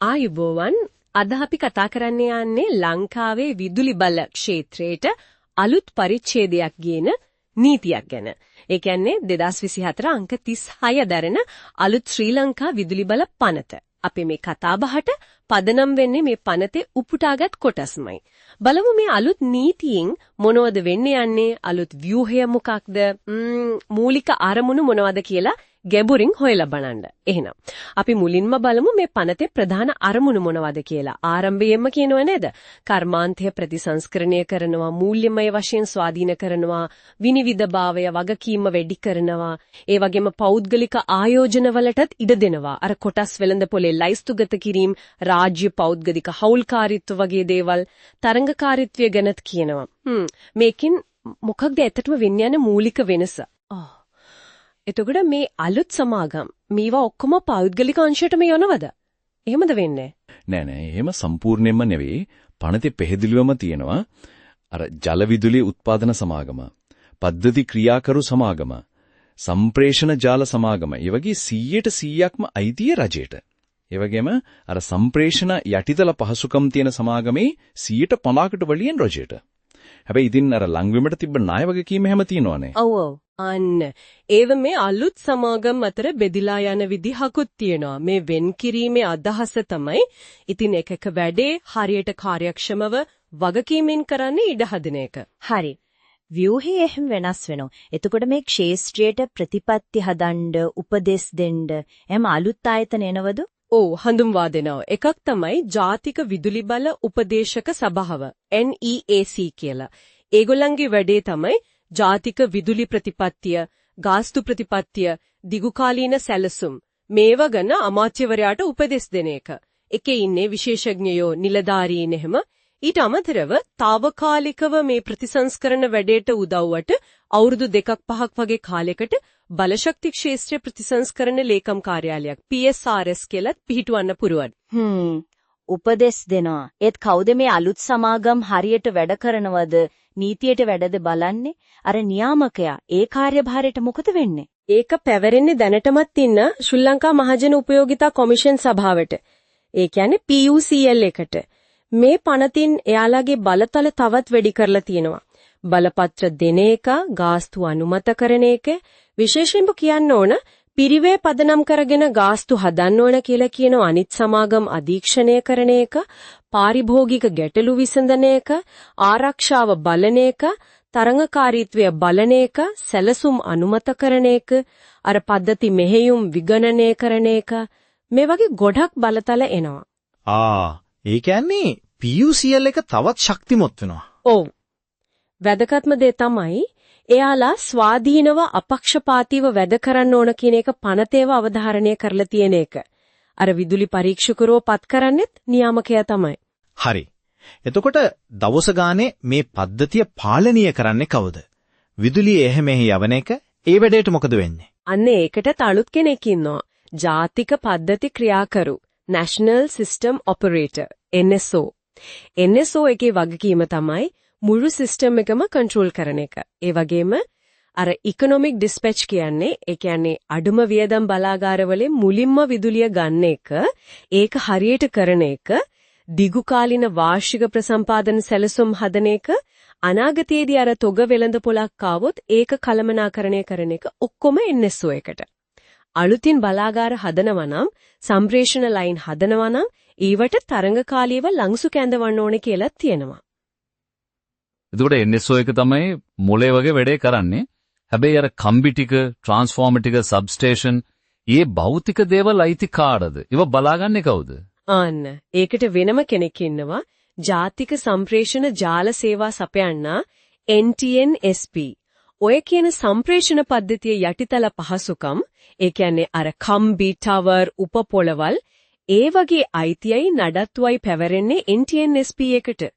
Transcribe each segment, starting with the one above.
ආයුබෝවන් අද අපි කතා කරන්න යන්නේ ලංකාවේ විදුලි බල ක්ෂේත්‍රයට අලුත් පරිච්ඡේදයක් ගේන නීතියක් ගැන. ඒ කියන්නේ 2024 අංක 36 දරන අලුත් ශ්‍රී ලංකා විදුලි බල පනත. අපි මේ කතා බහට පදනම් වෙන්නේ මේ පනතේ උපුටාගත් කොටස්මයි. බලමු මේ අලුත් නීතියෙන් මොනවද වෙන්නේ යන්නේ, අලුත් ව්‍යුහය මොකක්ද, මූලික අරමුණු මොනවද කියලා ගැඹුරින් හොයලා බලන්න. එහෙනම් අපි මුලින්ම බලමු මේ පනතේ ප්‍රධාන අරමුණු මොනවද කියලා. ආරම්භයෙන්ම කියනව නේද? කර්මාන්තය ප්‍රතිසංස්කරණය කරනවා, මූල්‍යමය වශයෙන් ස්වාධීන කරනවා, විනිවිදභාවය වගකීම වැඩි කරනවා, ඒ වගේම පෞද්ගලික ආයෝජනවලටත් ඉඩ දෙනවා. අර කොටස් වෙළඳපොලේ ලයිස්තුගත කිරීම, රාජ්‍ය පෞද්ගලික හවුල්කාරීත්ව වගේ දේවල්, තරංගකාරීත්වය ගැනත් කියනවා. මේකෙන් මොකක්ද ඇත්තටම වෙන්නේ යන මූලික වෙනස? එතකොට මේ අලුත් සමාගම් මේවා ඔක්කොම පෞද්ගලික අංශයටම යනවද? එහෙමද වෙන්නේ? නෑ එහෙම සම්පූර්ණයෙන්ම නෙවෙයි. පනතේ පැහැදිලිවම තියෙනවා අර ජල විදුලි උත්පාදන සමාගම, පද්ධති ක්‍රියාකරු සමාගම, සම්ප්‍රේෂණ ජාල සමාගම, ඒ වගේ 100%ක්ම අයිතිය රජයට. ඒ වගේම අර සම්ප්‍රේෂණ යටිතල පහසුකම් තියෙන සමාගමේ 50%කට වලියෙන් රජයට. හැබැයි ඉතින් අර ලංවිමට තිබ්බ ණය වගකීම හැම තියෙනවනේ. ඔව්. අන්න ඒව මේ අලුත් සමාගම් අතර බෙදිලා යන විදිහකුත් තියෙනවා. මේ වෙන් කිරීමේ අදහස තමයි ඉතින් එක වැඩේ හරියට කාර්යක්ෂමව වගකීමෙන් කරන්න ඉඩ හදන එක. හරි. ව්‍යුහය එහෙම වෙනස් වෙනවා. එතකොට මේ ක්ෂේත්‍රයට ප්‍රතිපත්ති හදන්න, උපදෙස් දෙන්න එහෙම අලුත් ආයතන එනවද? ඔව්, හඳුන්වා දෙනවා. එකක් තමයි ජාතික විදුලි බල උපදේශක සභාව NEAC කියලා. ඒගොල්ලන්ගේ වැඩේ තමයි ජාතික විදුලි ප්‍රතිපත්තිය, ගාස්තු ප්‍රතිපත්තිය, දිගුකාලීන සැලසුම් මේව ගැන අමාත්‍යවරයාට උපදෙස් දෙන එක. එකේ ඉන්නේ විශේෂඥයෝ, නිලධාරීන් එහෙම. ඊට අමතරව తాවකාලිකව මේ ප්‍රතිසංස්කරණ වැඩේට උදව්වට අවුරුදු 2-5ක් වගේ කාලයකට බලශක්ති ක්ෂේත්‍ර ප්‍රතිසංස්කරණ ලේකම් කාර්යාලයක් PSRS කියලා පිහිටවන්න පුරුවන්. උපදෙස් දෙනවා. ඒත් කවුද මේ අලුත් සමාගම් හරියට වැඩ කරනවද, නීතියට වැඩද බලන්නේ? අර නියාමකයා ඒ කාර්යභාරයට මොකද වෙන්නේ? ඒක පැවරෙන්නේ දැනටමත් ඉන්න ශ්‍රී ලංකා මහජන උපයෝගිතා කොමිෂන් සභාවට. ඒ කියන්නේ PUCL එකට. මේ පනතින් එයාලගේ බලතල තවත් වැඩි කරලා තියෙනවා. බලපත්‍ර දෙන එක, ගාස්තු අනුමත කරන එක, විශේෂයෙන්ම කියන්න ඕන පිරිවේ පදනම් කරගෙන ගාස්තු හදන්න ඕන කියලා කියන අනිත් සමාගම් අධීක්ෂණය කරන එක, පාරිභෝගික ගැටලු විසඳන එක, ආරක්ෂාව බලන එක, තරංගකාරීත්වය බලන එක, සැලසුම් අනුමත කරන එක, අර පද්ධති මෙහෙයුම් විගණනය කරන එක, මේ වගේ ගොඩක් බලතල එනවා. ඒ කියන්නේ PUCL එක තවත් ශක්තිමත් වෙනවා. ඔව්. වැදගත්ම දේ තමයි එයාලා ස්වාධීනව අපක්ෂපාතීව වැඩ කරන්න ඕන කියන එක පනතේව අවධාරණය කරලා තියෙන එක. අර විදුලි පරීක්ෂකරෝ පත් කරන්නෙත් නියාමකයා තමයි. හරි. එතකොට දවස ගානේ මේ පද්ධතිය පාලනය කරන්නේ කවුද? විදුලිය එහෙම යවන එක, ඒ වැඩේට මොකද වෙන්නේ? අන්න ඒකට අලුත් කෙනෙක් ඉන්නවා. ජාතික පද්ධති ක්‍රියාකරු National System Operator NSO. NSO එකේ වගකීම තමයි මුළු සිස්ටම් එකම කන්ට්‍රෝල් කරන එක. ඒ වගේම අර ඉකොනොමික් ඩිස්පැච් කියන්නේ, ඒ කියන්නේ අඩුම වියදම් බලාගාරවලින් මුලින්ම විදුලිය ගන්න එක, ඒක හරියට කරන එක, දිගුකාලීන වාර්ෂික ප්‍රසම්පාදන සැලසුම් හදන එක, අනාගතයේදී අර තොග වෙළඳ පොලක් ආවොත් ඒක කළමනාකරණය කරන එක ඔක්කොම NSO එකට. අලුතින් බලාගාර හදනවා නම්, සම්ප්‍රේෂණ ලයින් හදනවා නම් ඊවට තරංගකාලීව ලංසු කැඳවන්න ඕනේ කියලා තියෙනවා. එතකොට NSO එක තමයි මොලේ වගේ වැඩේ කරන්නේ. හැබැයි අර කම්බි ටික, ට්‍රාන්ස්ෆෝමර් ටික, සබ්ස්ටේෂන්, ඊයේ භෞතික දේවල් අයිති කාටද? ඒව බලාගන්නේ කවුද? අන්න ඒකට වෙනම කෙනෙක් ඉන්නවා. ජාතික සම්ප්‍රේෂණ ජාල සේවා සපයන්නා NTNSP. ඔය කියන සම්ප්‍රේෂණ පද්ධතිය යටිතල පහසුකම්, ඒ කියන්නේ අර කම්බි, ටවර්, උපපොළවල්, ඒ වගේ අයිතියයි නඩත්තුවයි පැවරෙන්නේ NTNSP එකට.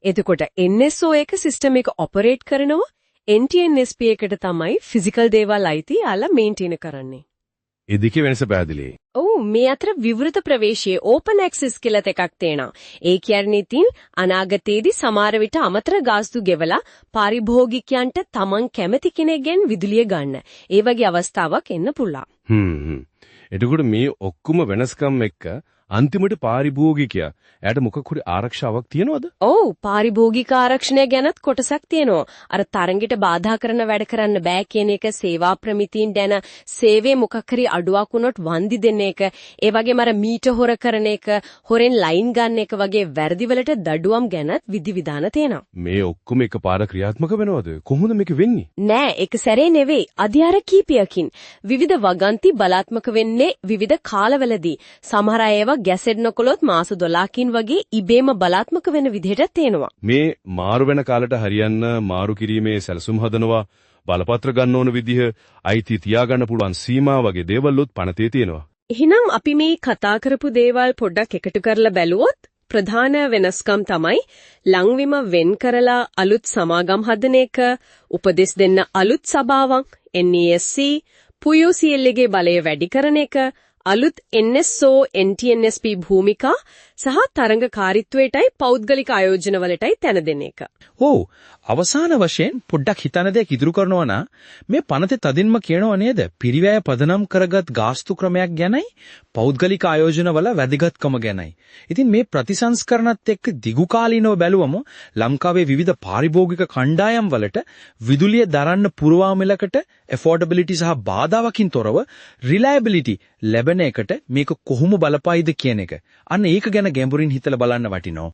එතකොට NSO එක සිස්ටම් එක ඔපරේට් කරනවා, NTNSP එකට තමයි ෆිසිකල් දේවල් අයිති යාලා මේන්ටේන් කරන්නේ. ඒ දෙකේ වෙනස පැහැදිලියි. ඔව්, මේ අතර විවෘත ප්‍රවේශයේ ඕපන් ඇක්සස් කියලා එකක් තියෙනවා. ඒ කියන්නේ ඉතින් අනාගතයේදී සමහර විට අමතර ගාස්තු ගෙවලා පාරිභෝගිකයන්ට තමන් කැමති කෙනෙක්ගෙන් විදුලිය ගන්න. ඒ වගේ අවස්ථාවක් එන්න පුළුවන්. එතකොට මේ ඔක්කොම වෙනස්කම් එක්ක අන්තිමට පාරිභෝගිකයා එයාට මොකක් හරි ආරක්ෂාවක් තියනවද? ඔව් පාරිභෝගික ආරක්ෂණය ගැනත් කොටසක් තියෙනවා. අර තරඟෙට බාධා කරන වැඩ කරන්න බෑ කියන එක, සේවා ප්‍රමිතීන් ගැන සේවයේ මොකක් හරි අඩුවක් වුණොත් වන්දි දෙන එක, ඒ වගේම අර මීට හොර කරන එක, හොරෙන් ලයින් ගන්න එක වගේ වැරදිවලට දඩුවම් ගැනත් විධිවිධාන තියෙනවා. මේ ඔක්කොම එකපාර ක්‍රියාත්මක වෙනවද? කොහොමද මේක වෙන්නේ? නෑ ඒක සැරේ නෙවෙයි. අධ්‍යාර කීපයකින් විවිධ වගන්ති බලාත්මක වෙන්නේ විවිධ කාලවලදී. සමහර අය ඒවා ගැසෙන්නකොලොත් මාස 12කින් වගේ ඉබේම බලාත්මක වෙන විදිහට තේනවා. මේ මාරු වෙන කාලට හරියන්න මාරු කිරීමේ සැලසුම් හදනවා, බලපත්‍ර ගන්න ඕන විදිහ, අයිති තියාගන්න පුළුවන් සීමා වගේ දේවල්ලුත් පනතේ තියෙනවා. එහෙනම් අපි මේ කතා කරපු දේවල් පොඩ්ඩක් එකතු කරලා බැලුවොත් ප්‍රධාන වෙනස්කම් තමයි ලංවිම වෙන් කරලා අලුත් සමාගම් හදන එක, උපදෙස් දෙන්න අලුත් සභාවක්, NESC, PUCL ගේ බලය වැඩි කරන එක, අලුත් NSO NTNSP භූමිකා සහ තරඟකාරීත්වයටයි පෞද්ගලික ආයෝජනවලටයි තැන දෙන එක. ඔව් අවසාන වශයෙන් පොඩ්ඩක් හිතන දෙයක් ඉදිරි කරනවා නම් මේ පනතේ තදින්ම කියනව නේද? පිරිවැය පදනම් කරගත් ගාස්තු ක්‍රමයක් ගැනයි පෞද්ගලික ආයෝජනවල වැදගත්කම ගැනයි. ඉතින් මේ ප්‍රතිසංස්කරණත් එක්ක දිගු කාලීනව බැලුවම ලංකාවේ විවිධ පාරිභෝගික කණ්ඩායම් වලට විදුලිය දරන්න පුරවා මිලකට affordability සහ බාධාවකින් තොරව reliability ලැබෙන එකට මේක කොහොම බලපායිද කියන එක. අන්න ඒක ගැන ගැඹුරින් හිතලා බලන්න වටිනවා.